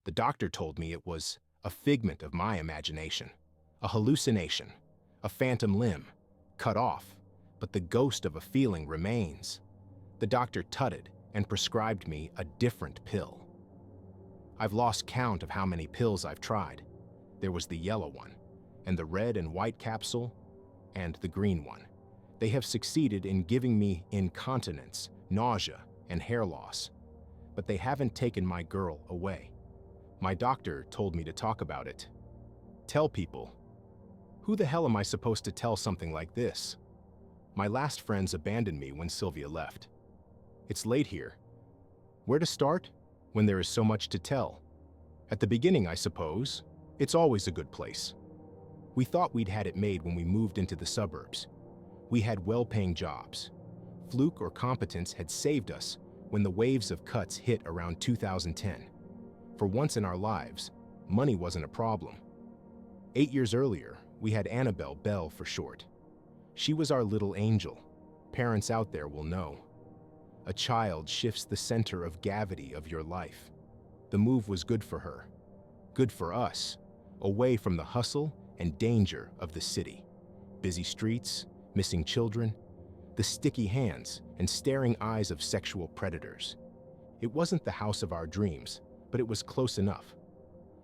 The doctor told me it was a figment of my imagination, a hallucination, a phantom limb, cut off, but the ghost of a feeling remains. The doctor tutted and prescribed me a different pill. I've lost count of how many pills I've tried. There was the yellow one, and the red and white capsule, and the green one. They have succeeded in giving me incontinence, nausea, and hair loss, but they haven't taken my girl away. My doctor told me to talk about it. Tell people. Who the hell am I supposed to tell something like this? My last friends abandoned me when Sylvia left. It's late here. Where to start when there is so much to tell? At the beginning, I suppose. It's always a good place. We thought we'd had it made when we moved into the suburbs. We had well-paying jobs. Fluke or competence had saved us when the waves of cuts hit around 2010. For once in our lives, money wasn't a problem. 8 years earlier, we had Annabelle Bell for short. She was our little angel. Parents out there will know. A child shifts the center of gravity of your life. The move was good for her, good for us, away from the hustle and danger of the city. Busy streets, missing children, the sticky hands and staring eyes of sexual predators. It wasn't the house of our dreams, but it was close enough.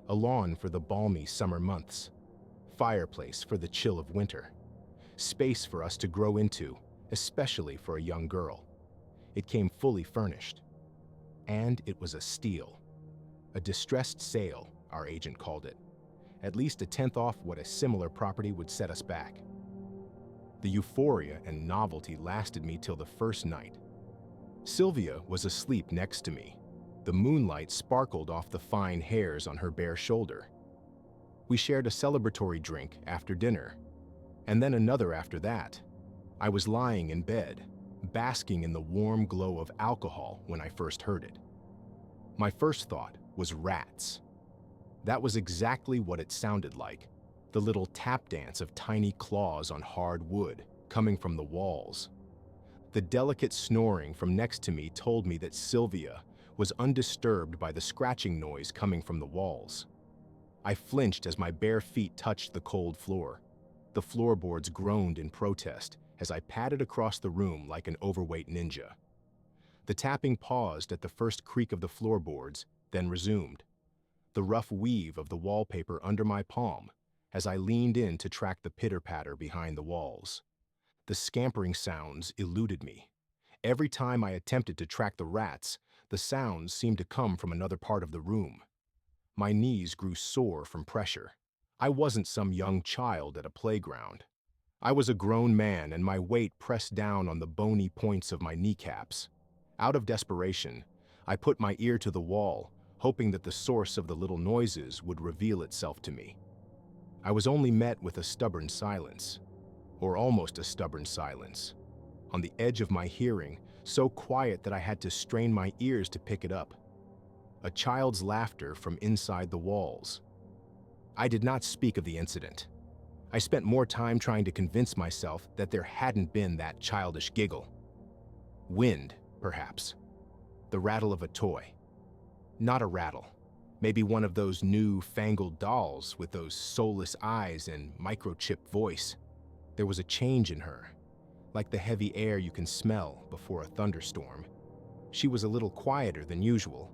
A lawn for the balmy summer months, fireplace for the chill of winter, space for us to grow into, especially for a young girl. It came fully furnished. And it was a steal. A distressed sale, our agent called it. At least a tenth off what a similar property would set us back. The euphoria and novelty lasted me till the first night. Sylvia was asleep next to me. The moonlight sparkled off the fine hairs on her bare shoulder. We shared a celebratory drink after dinner, and then another after that. I was lying in bed, basking in the warm glow of alcohol when I first heard it. My first thought was rats. That was exactly what it sounded like, the little tap dance of tiny claws on hard wood coming from the walls. The delicate snoring from next to me told me that Sylvia was undisturbed by the scratching noise coming from the walls. I flinched as my bare feet touched the cold floor. The floorboards groaned in protest as I padded across the room like an overweight ninja. The tapping paused at the first creak of the floorboards, then resumed. The rough weave of the wallpaper under my palm as I leaned in to track the pitter-patter behind the walls. The scampering sounds eluded me. Every time I attempted to track the rats, the sounds seemed to come from another part of the room. My knees grew sore from pressure. I wasn't some young child at a playground. I was a grown man, and my weight pressed down on the bony points of my kneecaps. Out of desperation, I put my ear to the wall, hoping that the source of the little noises would reveal itself to me. I was only met with a stubborn silence, or almost a stubborn silence, on the edge of my hearing, so quiet that I had to strain my ears to pick it up. A child's laughter from inside the walls. I did not speak of the incident. I spent more time trying to convince myself that there hadn't been that childish giggle. Wind, perhaps. The rattle of a toy. Not a rattle. Maybe one of those new fangled dolls with those soulless eyes and microchip voice. There was a change in her, like the heavy air you can smell before a thunderstorm. She was a little quieter than usual.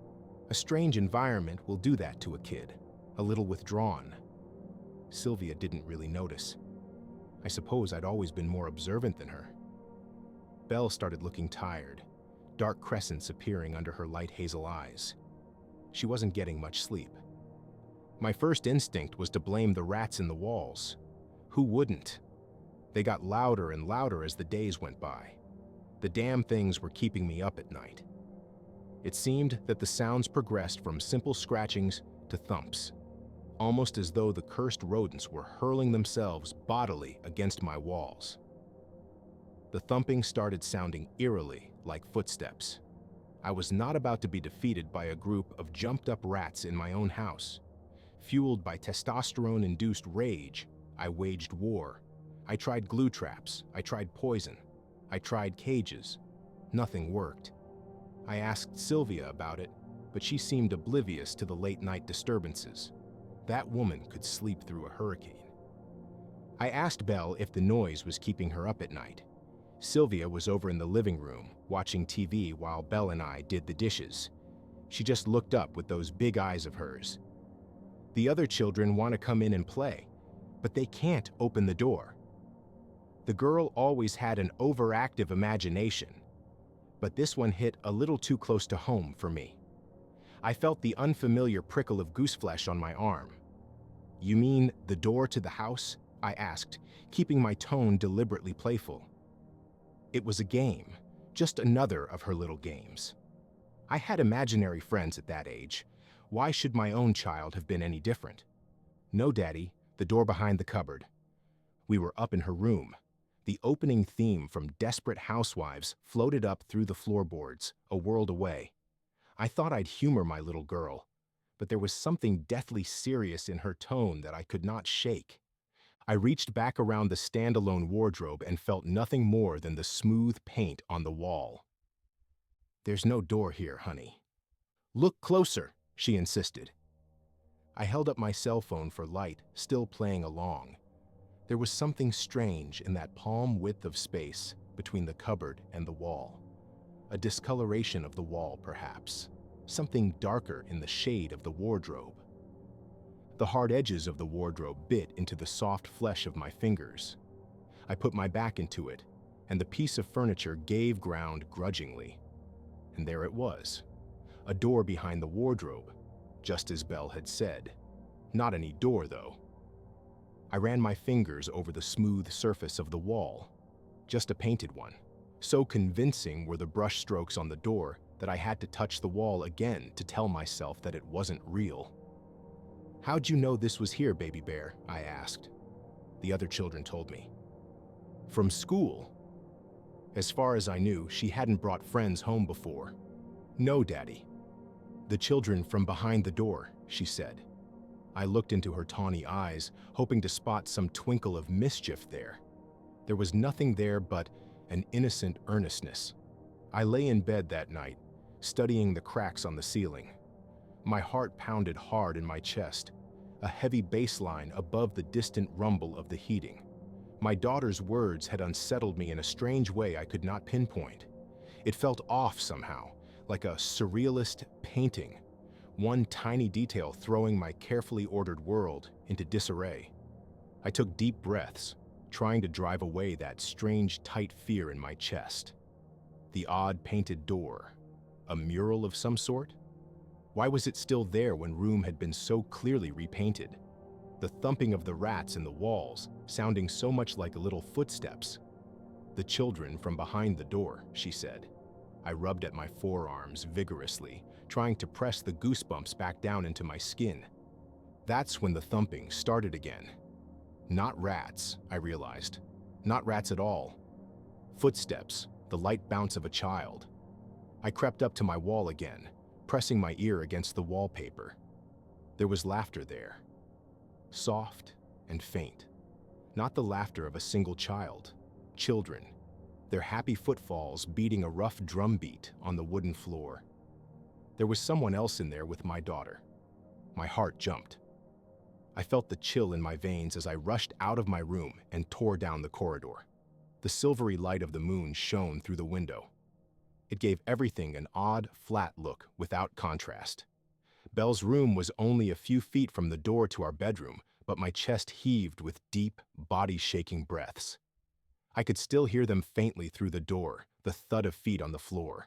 A strange environment will do that to a kid, a little withdrawn. Sylvia didn't really notice. I suppose I'd always been more observant than her. Belle started looking tired, dark crescents appearing under her light hazel eyes. She wasn't getting much sleep. My first instinct was to blame the rats in the walls. Who wouldn't? They got louder and louder as the days went by. The damn things were keeping me up at night. It seemed that the sounds progressed from simple scratchings to thumps, almost as though the cursed rodents were hurling themselves bodily against my walls. The thumping started sounding eerily like footsteps. I was not about to be defeated by a group of jumped-up rats in my own house. Fueled by testosterone-induced rage, I waged war. I tried glue traps, I tried poison, I tried cages. Nothing worked. I asked Sylvia about it, but but she seemed oblivious to the late-night disturbances. That woman could sleep through a hurricane. I asked Belle if the noise was keeping her up at night. Sylvia was over in the living room, watching TV while Belle and I did the dishes. She just looked up with those big eyes of hers. The other children want to come in and play, but they can't open the door. The girl always had an overactive imagination, but this one hit a little too close to home for me. I felt the unfamiliar prickle of gooseflesh on my arm. "You mean the door to the house?" I asked, keeping my tone deliberately playful. It was a game, just another of her little games. I had imaginary friends at that age. Why should my own child have been any different? "No, Daddy, the door behind the cupboard." We were up in her room. The opening theme from Desperate Housewives floated up through the floorboards, a world away. I thought I'd humor my little girl, but there was something deathly serious in her tone that I could not shake. I reached back around the standalone wardrobe and felt nothing more than the smooth paint on the wall. "There's no door here, honey." "Look closer," she insisted. I held up my cell phone for light, still playing along. There was something strange in that palm width of space between the cupboard and the wall. A discoloration of the wall, perhaps. Something darker in the shade of the wardrobe. The hard edges of the wardrobe bit into the soft flesh of my fingers. I put my back into it, and the piece of furniture gave ground grudgingly. And there it was, a door behind the wardrobe, just as Belle had said. Not any door, though. I ran my fingers over the smooth surface of the wall, just a painted one. So convincing were the brush strokes on the door that I had to touch the wall again to tell myself that it wasn't real. "How'd you know this was here, baby bear?" I asked. The other children told me. "From school." As far as I knew, she hadn't brought friends home before. "No, Daddy." "The children from behind the door," she said. I looked into her tawny eyes, hoping to spot some twinkle of mischief there. There was nothing there but an innocent earnestness. I lay in bed that night, studying the cracks on the ceiling. My heart pounded hard in my chest, a heavy bass line above the distant rumble of the heating. My daughter's words had unsettled me in a strange way I could not pinpoint. It felt off somehow, like a surrealist painting, one tiny detail throwing my carefully ordered world into disarray. I took deep breaths, trying to drive away that strange, tight fear in my chest. The odd painted door, a mural of some sort? Why was it still there when room had been so clearly repainted? The thumping of the rats in the walls, sounding so much like little footsteps. "The children from behind the door," she said. I rubbed at my forearms vigorously, trying to press the goosebumps back down into my skin. That's when the thumping started again. Not rats, I realized. Not rats at all. Footsteps, the light bounce of a child. I crept up to my wall again, pressing my ear against the wallpaper. There was laughter there. Soft and faint. Not the laughter of a single child. Children. Their happy footfalls beating a rough drum beat on the wooden floor. There was someone else in there with my daughter. My heart jumped. I felt the chill in my veins as I rushed out of my room and tore down the corridor. The silvery light of the moon shone through the window. It gave everything an odd, flat look without contrast. Belle's room was only a few feet from the door to our bedroom, but my chest heaved with deep, body-shaking breaths. I could still hear them faintly through the door, the thud of feet on the floor.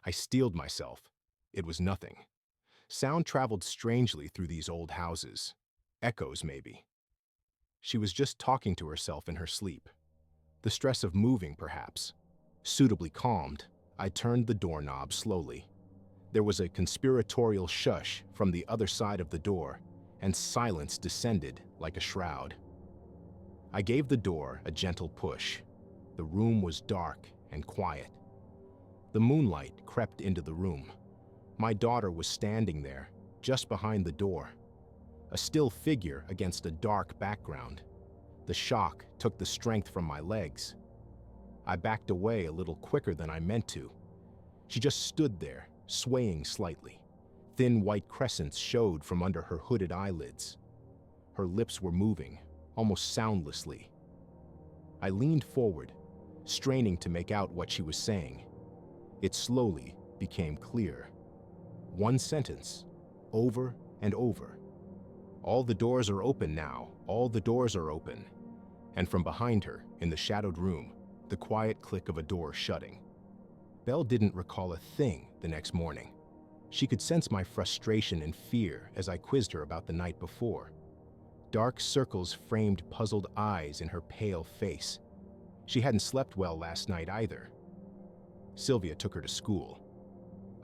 I steeled myself. It was nothing. Sound traveled strangely through these old houses. Echoes, maybe. She was just talking to herself in her sleep. The stress of moving, perhaps. Suitably calmed, I turned the doorknob slowly. There was a conspiratorial shush from the other side of the door, and silence descended like a shroud. I gave the door a gentle push. The room was dark and quiet. The moonlight crept into the room. My daughter was standing there, just behind the door, a still figure against a dark background. The shock took the strength from my legs. I backed away a little quicker than I meant to. She just stood there, swaying slightly, Thin white crescents showed from under her hooded eyelids. Her lips were moving, almost soundlessly. I leaned forward, straining to make out what she was saying. It slowly became clear. One sentence, over and over. All the doors are open now, all the doors are open. And from behind her, in the shadowed room, the quiet click of a door shutting. Belle didn't recall a thing the next morning. She could sense my frustration and fear as I quizzed her about the night before. Dark circles framed puzzled eyes in her pale face. She hadn't slept well last night either. Sylvia took her to school.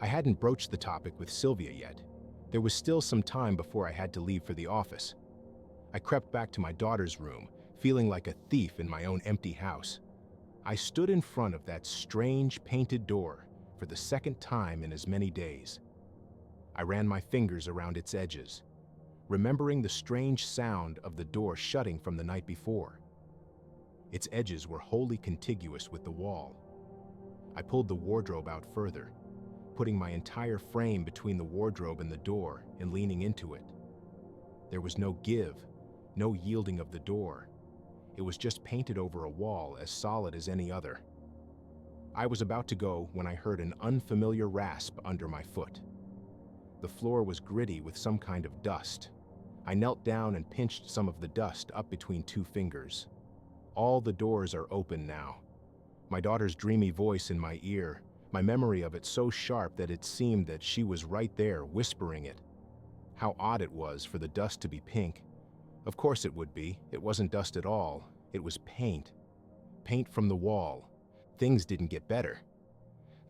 I hadn't broached the topic with Sylvia yet. There was still some time before I had to leave for the office. I crept back to my daughter's room, feeling like a thief in my own empty house. I stood in front of that strange painted door for the second time in as many days. I ran my fingers around its edges, remembering the strange sound of the door shutting from the night before. Its edges were wholly contiguous with the wall. I pulled the wardrobe out further, putting my entire frame between the wardrobe and the door and leaning into it. There was no give, no yielding of the door. It was just painted over a wall as solid as any other. I was about to go when I heard an unfamiliar rasp under my foot. The floor was gritty with some kind of dust. I knelt down and pinched some of the dust up between two fingers. All the doors are open now. My daughter's dreamy voice in my ear, my memory of it so sharp that it seemed that she was right there whispering it. How odd it was for the dust to be pink. Of course it would be. It wasn't dust at all. It was paint. Paint from the wall. Things didn't get better.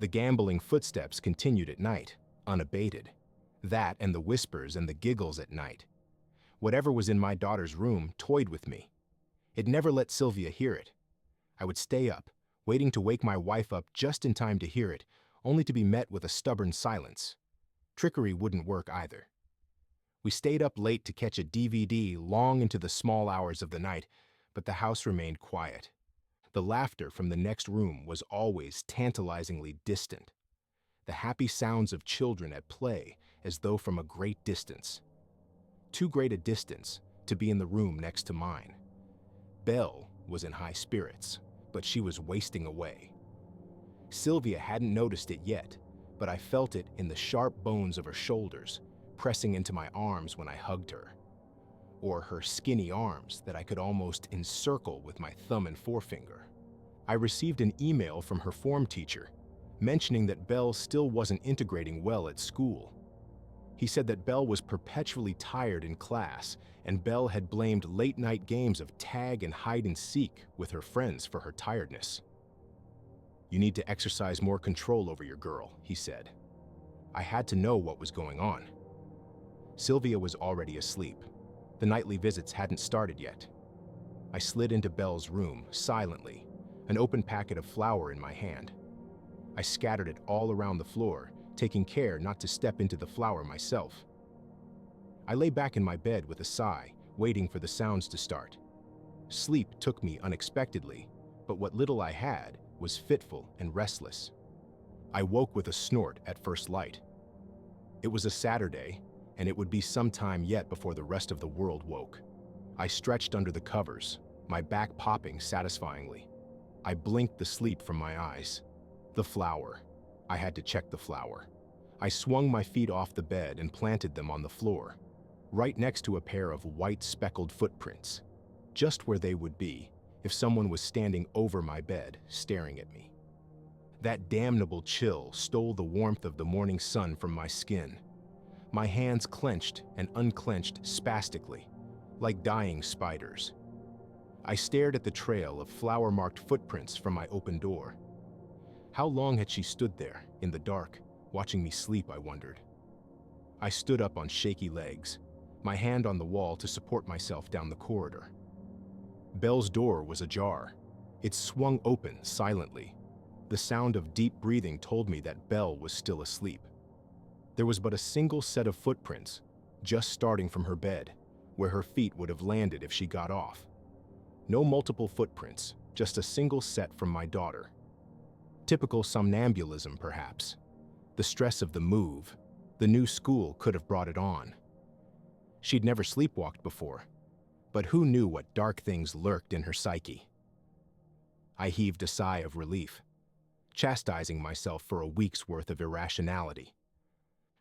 The gambling footsteps continued at night, unabated. That and the whispers and the giggles at night. Whatever was in my daughter's room toyed with me. It never let Sylvia hear it. I would stay up, waiting to wake my wife up just in time to hear it, only to be met with a stubborn silence. Trickery wouldn't work either. We stayed up late to catch a DVD long into the small hours of the night, but the house remained quiet. The laughter from the next room was always tantalizingly distant. The happy sounds of children at play as though from a great distance. Too great a distance to be in the room next to mine. Belle was in high spirits, but she was wasting away. Sylvia hadn't noticed it yet, but I felt it in the sharp bones of her shoulders, pressing into my arms when I hugged her. Or her skinny arms that I could almost encircle with my thumb and forefinger. I received an email from her form teacher, mentioning that Belle still wasn't integrating well at school. He said that Belle was perpetually tired in class, and Belle had blamed late-night games of tag and hide-and-seek with her friends for her tiredness. "You need to exercise more control over your girl," he said. I had to know what was going on. Sylvia was already asleep. The nightly visits hadn't started yet. I slid into Belle's room, silently, an open packet of flour in my hand. I scattered it all around the floor, taking care not to step into the flour myself. I lay back in my bed with a sigh, waiting for the sounds to start. Sleep took me unexpectedly, but what little I had was fitful and restless. I woke with a snort at first light. It was a Saturday, and it would be some time yet before the rest of the world woke. I stretched under the covers, my back popping satisfyingly. I blinked the sleep from my eyes. The flour. I had to check the flour. I swung my feet off the bed and planted them on the floor, right next to a pair of white speckled footprints, just where they would be if someone was standing over my bed, staring at me. That damnable chill stole the warmth of the morning sun from my skin. My hands clenched and unclenched spastically, like dying spiders. I stared at the trail of flour-marked footprints from my open door. How long had she stood there, in the dark, watching me sleep, I wondered. I stood up on shaky legs, my hand on the wall to support myself down the corridor. Belle's door was ajar. It swung open silently. The sound of deep breathing told me that Belle was still asleep. There was but a single set of footprints, just starting from her bed, where her feet would have landed if she got off. No multiple footprints, just a single set from my daughter. Typical somnambulism, perhaps. The stress of the move, The new school could have brought it on. She'd never sleepwalked before, but who knew what dark things lurked in her psyche? I heaved a sigh of relief, chastising myself for a week's worth of irrationality.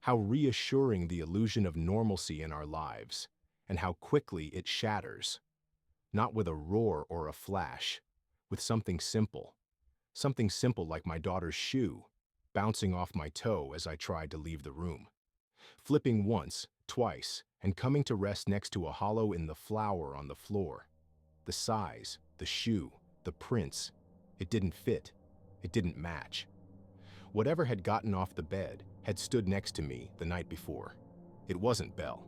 How reassuring the illusion of normalcy in our lives, and how quickly it shatters. Not with a roar or a flash, with something simple like my daughter's shoe, bouncing off my toe as I tried to leave the room. Flipping once, twice, and coming to rest next to a hollow in the floor on the floor. The size, the shoe, the prints, it didn't fit, it didn't match. Whatever had gotten off the bed had stood next to me the night before. It wasn't Belle.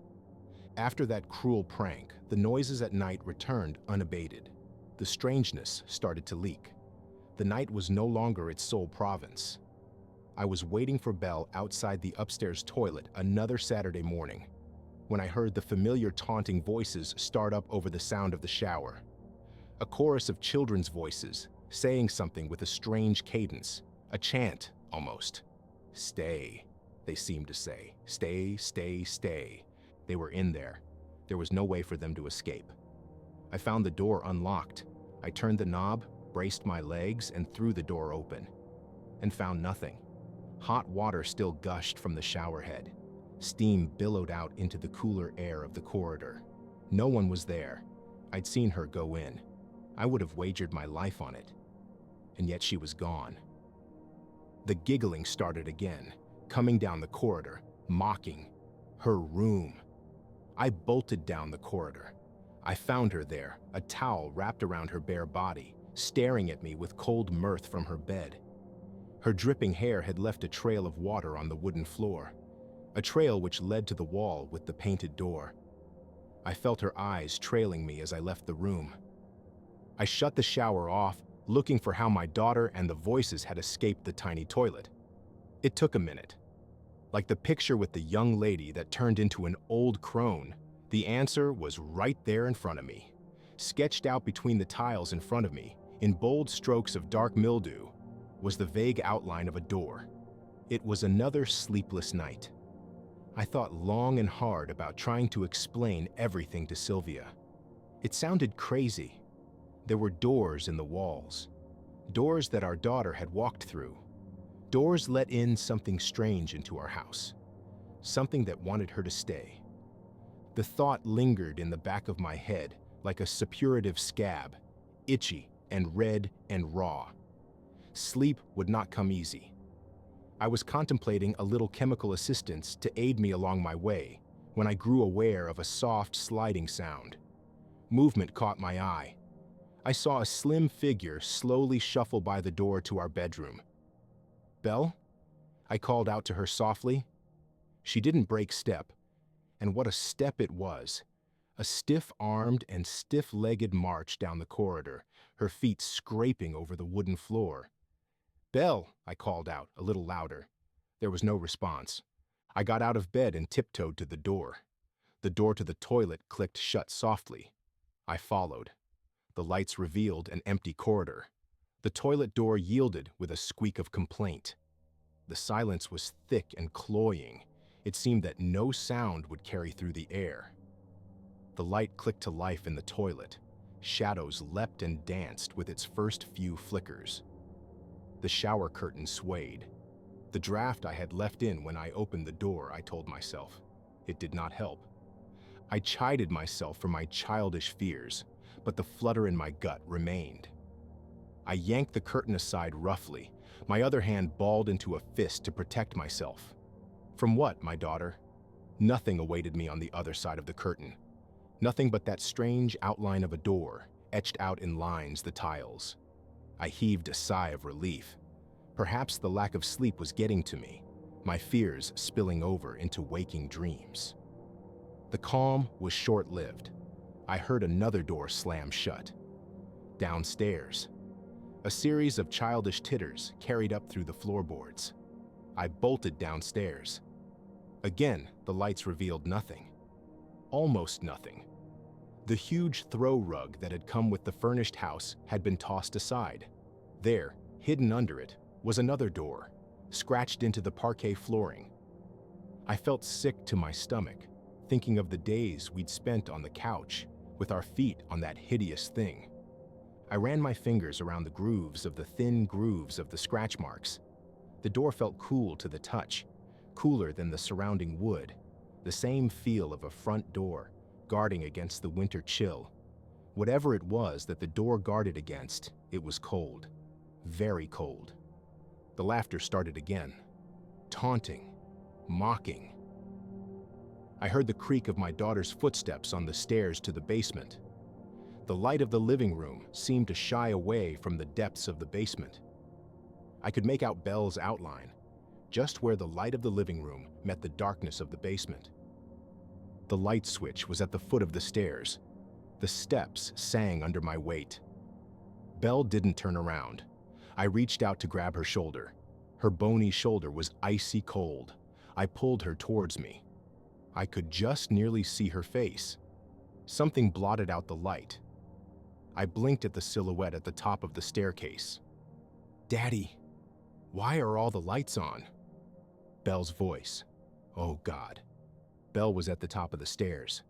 After that cruel prank, the noises at night returned unabated. The strangeness started to leak. The night was no longer its sole province. I was waiting for Belle outside the upstairs toilet another Saturday morning, when I heard the familiar taunting voices start up over the sound of the shower. A chorus of children's voices, saying something with a strange cadence, a chant, almost. "Stay," they seemed to say. "Stay, stay, stay." They were in there. There was no way for them to escape. I found the door unlocked. I turned the knob, braced my legs, and threw the door open, and found nothing. Hot water still gushed from the shower head. Steam billowed out into the cooler air of the corridor. No one was there. I'd seen her go in. I would have wagered my life on it. And yet she was gone. The giggling started again, coming down the corridor, mocking. Her room. I bolted down the corridor. I found her there, a towel wrapped around her bare body, staring at me with cold mirth from her bed. Her dripping hair had left a trail of water on the wooden floor, a trail which led to the wall with the painted door. I felt her eyes trailing me as I left the room. I shut the shower off, looking for how my daughter and the voices had escaped the tiny toilet. It took a minute. Like the picture with the young lady that turned into an old crone, the answer was right there in front of me. Sketched out between the tiles in front of me, in bold strokes of dark mildew, was the vague outline of a door. It was another sleepless night. I thought long and hard about trying to explain everything to Sylvia. It sounded crazy. There were doors in the walls, doors that our daughter had walked through. Doors let in something strange into our house, something that wanted her to stay. The thought lingered in the back of my head like a suppurative scab, itchy and red and raw. Sleep would not come easy. I was contemplating a little chemical assistance to aid me along my way when I grew aware of a soft sliding sound. Movement caught my eye. I saw a slim figure slowly shuffle by the door to our bedroom. "Belle?" I called out to her softly. She didn't break step, and what a step it was. A stiff-armed and stiff-legged march down the corridor, her feet scraping over the wooden floor. "Belle," I called out, a little louder. There was no response. I got out of bed and tiptoed to the door. The door to the toilet clicked shut softly. I followed. The lights revealed an empty corridor. The toilet door yielded with a squeak of complaint. The silence was thick and cloying. It seemed that no sound would carry through the air. The light clicked to life in the toilet. Shadows leapt and danced with its first few flickers. The shower curtain swayed. The draft I had left in when I opened the door, I told myself. It did not help. I chided myself for my childish fears, but the flutter in my gut remained. I yanked the curtain aside roughly, my other hand balled into a fist to protect myself. From what, my daughter? Nothing awaited me on the other side of the curtain. Nothing but that strange outline of a door, etched out in lines the tiles. I heaved a sigh of relief. Perhaps the lack of sleep was getting to me, my fears spilling over into waking dreams. The calm was short-lived. I heard another door slam shut. Downstairs. A series of childish titters carried up through the floorboards. I bolted downstairs. Again, the lights revealed nothing. Almost nothing. The huge throw rug that had come with the furnished house had been tossed aside. There, hidden under it, was another door, scratched into the parquet flooring. I felt sick to my stomach, thinking of the days we'd spent on the couch with our feet on that hideous thing. I ran my fingers around the grooves of the thin grooves of the scratch marks. The door felt cool to the touch, cooler than the surrounding wood, the same feel of a front door, guarding against the winter chill. Whatever it was that the door guarded against, it was cold. Very cold. The laughter started again. Taunting. Mocking. I heard the creak of my daughter's footsteps on the stairs to the basement. The light of the living room seemed to shy away from the depths of the basement. I could make out Belle's outline, just where the light of the living room met the darkness of the basement. The light switch was at the foot of the stairs. The steps sang under my weight. Belle didn't turn around. I reached out to grab her shoulder. Her bony shoulder was icy cold. I pulled her towards me. I could just nearly see her face. Something blotted out the light. I blinked at the silhouette at the top of the staircase. "Daddy, why are all the lights on?" Belle's voice. Oh God. Belle was at the top of the stairs.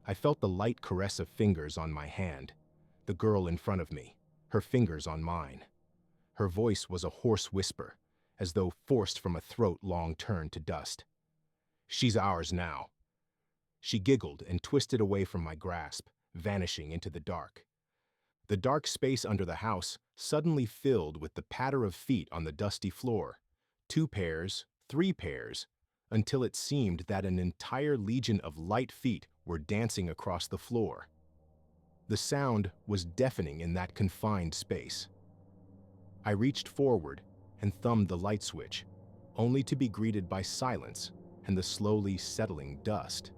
I felt the light caress of fingers on my hand. The girl in front of me, her fingers on mine. Her voice was a hoarse whisper, as though forced from a throat long turned to dust. "She's ours now." She giggled and twisted away from my grasp, vanishing into the dark. The dark space under the house suddenly filled with the patter of feet on the dusty floor. 2 pairs, 3 pairs, until it seemed that an entire legion of light feet were dancing across the floor. The sound was deafening in that confined space. I reached forward and thumbed the light switch, only to be greeted by silence and the slowly settling dust.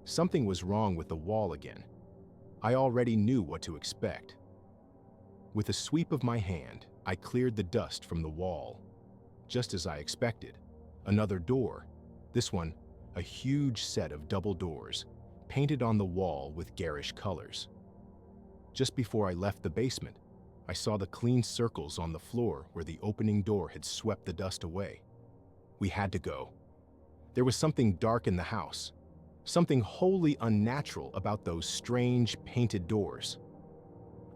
Something was wrong with the wall again. I already knew what to expect. With a sweep of my hand, I cleared the dust from the wall. Just as I expected, another door, this one a huge set of double doors, painted on the wall with garish colors. Just before I left the basement, I saw the clean circles on the floor where the opening door had swept the dust away. We had to go. There was something dark in the house, something wholly unnatural about those strange painted doors.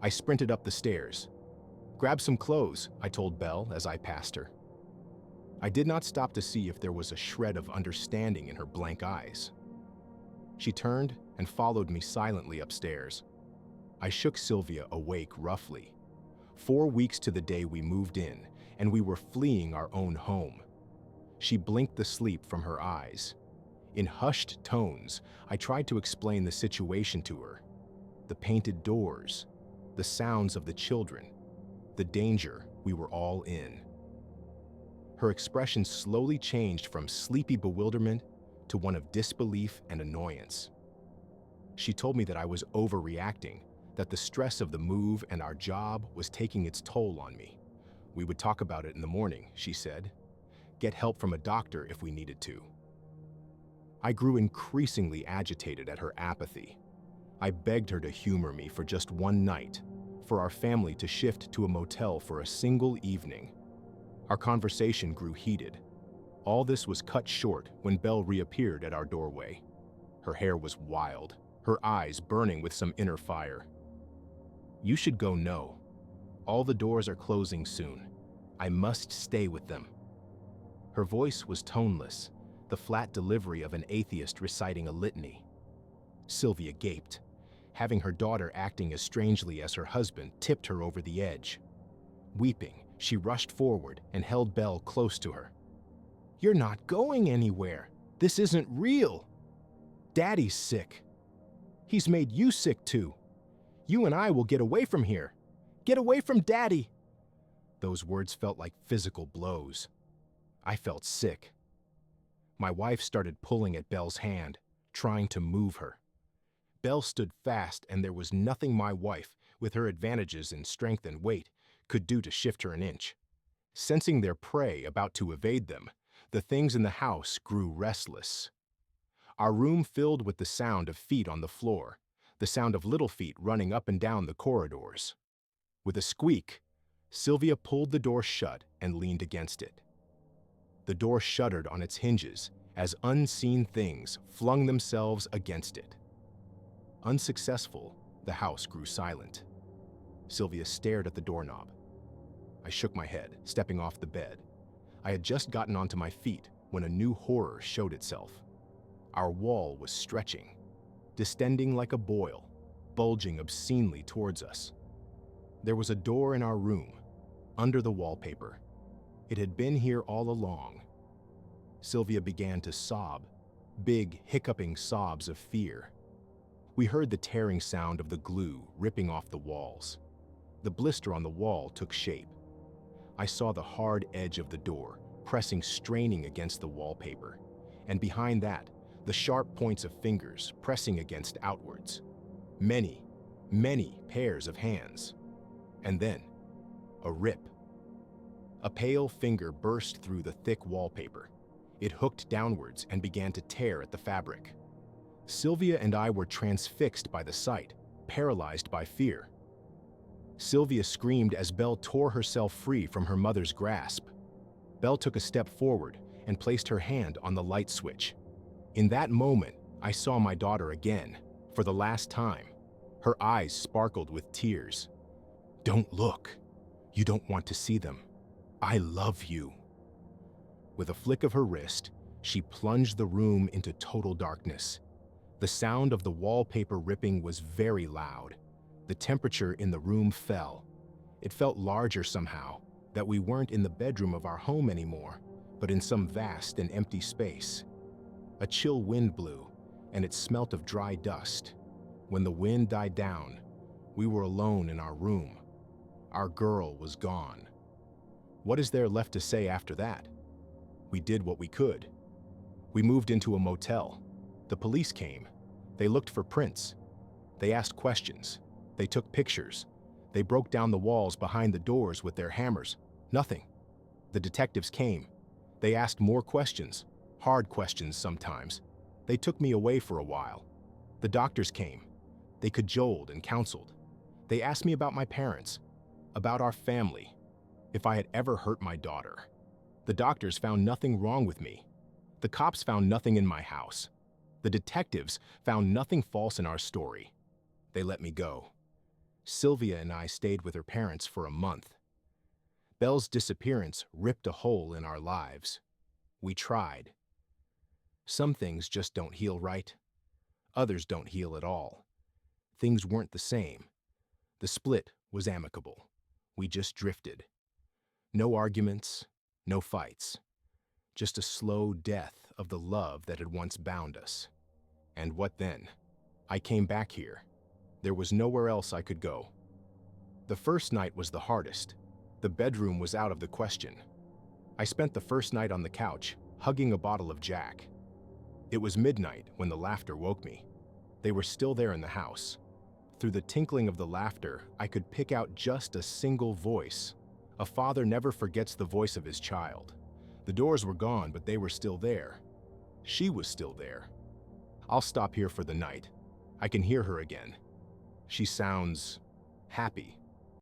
I sprinted up the stairs. "Grab some clothes," I told Belle as I passed her. I did not stop to see if there was a shred of understanding in her blank eyes. She turned and followed me silently upstairs. I shook Sylvia awake roughly. 4 weeks to the day we moved in, and we were fleeing our own home. She blinked the sleep from her eyes. In hushed tones, I tried to explain the situation to her. The painted doors, the sounds of the children, the danger we were all in. Her expression slowly changed from sleepy bewilderment to one of disbelief and annoyance. She told me that I was overreacting, that the stress of the move and our job was taking its toll on me. We would talk about it in the morning, she said. Get help from a doctor if we needed to. I grew increasingly agitated at her apathy. I begged her to humor me for just one night, for our family to shift to a motel for a single evening. Our conversation grew heated. All this was cut short when Belle reappeared at our doorway. Her hair was wild, her eyes burning with some inner fire. "You should go know. All the doors are closing soon. I must stay with them." Her voice was toneless, the flat delivery of an atheist reciting a litany. Sylvia gaped. Having her daughter acting as strangely as her husband tipped her over the edge. Weeping, she rushed forward and held Belle close to her. "You're not going anywhere. This isn't real. Daddy's sick. He's made you sick too. You and I will get away from here. Get away from Daddy." Those words felt like physical blows. I felt sick. My wife started pulling at Belle's hand, trying to move her. Belle stood fast, and there was nothing my wife, with her advantages in strength and weight, could do to shift her an inch. Sensing their prey about to evade them, the things in the house grew restless. Our room filled with the sound of feet on the floor, the sound of little feet running up and down the corridors. With a squeak, Sylvia pulled the door shut and leaned against it. The door shuddered on its hinges, as unseen things flung themselves against it. Unsuccessful, the house grew silent. Sylvia stared at the doorknob. I shook my head, stepping off the bed. I had just gotten onto my feet when a new horror showed itself. Our wall was stretching, distending like a boil, bulging obscenely towards us. There was a door in our room, under the wallpaper. It had been here all along. Sylvia began to sob, big, hiccuping sobs of fear. We heard the tearing sound of the glue ripping off the walls. The blister on the wall took shape. I saw the hard edge of the door, pressing, straining against the wallpaper, and behind that, the sharp points of fingers pressing against outwards. Many, many pairs of hands. And then, a rip. A pale finger burst through the thick wallpaper. It hooked downwards and began to tear at the fabric. Sylvia and I were transfixed by the sight, paralyzed by fear. Sylvia screamed as Belle tore herself free from her mother's grasp. Belle took a step forward and placed her hand on the light switch. In that moment, I saw my daughter again, for the last time. Her eyes sparkled with tears. "Don't look. You don't want to see them. I love you." With a flick of her wrist, she plunged the room into total darkness. The sound of the wallpaper ripping was very loud. The temperature in the room fell. It felt larger somehow, that we weren't in the bedroom of our home anymore, but in some vast and empty space. A chill wind blew, and it smelt of dry dust. When the wind died down, we were alone in our room. Our girl was gone. What is there left to say after that? We did what we could. We moved into a motel. The police came. They looked for prints. They asked questions. They took pictures. They broke down the walls behind the doors with their hammers. Nothing. The detectives came. They asked more questions, hard questions sometimes. They took me away for a while. The doctors came. They cajoled and counseled. They asked me about my parents, about our family, if I had ever hurt my daughter. The doctors found nothing wrong with me. The cops found nothing in my house. The detectives found nothing false in our story. They let me go. Sylvia and I stayed with her parents for a month. Belle's disappearance ripped a hole in our lives. We tried. Some things just don't heal right. Others don't heal at all. Things weren't the same. The split was amicable. We just drifted. No arguments, no fights. Just a slow death of the love that had once bound us. And what then? I came back here. There was nowhere else I could go. The first night was the hardest. The bedroom was out of the question. I spent the first night on the couch, hugging a bottle of Jack. It was midnight when the laughter woke me. They were still there in the house. Through the tinkling of the laughter, I could pick out just a single voice. A father never forgets the voice of his child. The doors were gone, but they were still there. She was still there. I'll stop here for the night. I can hear her again. She sounds happy.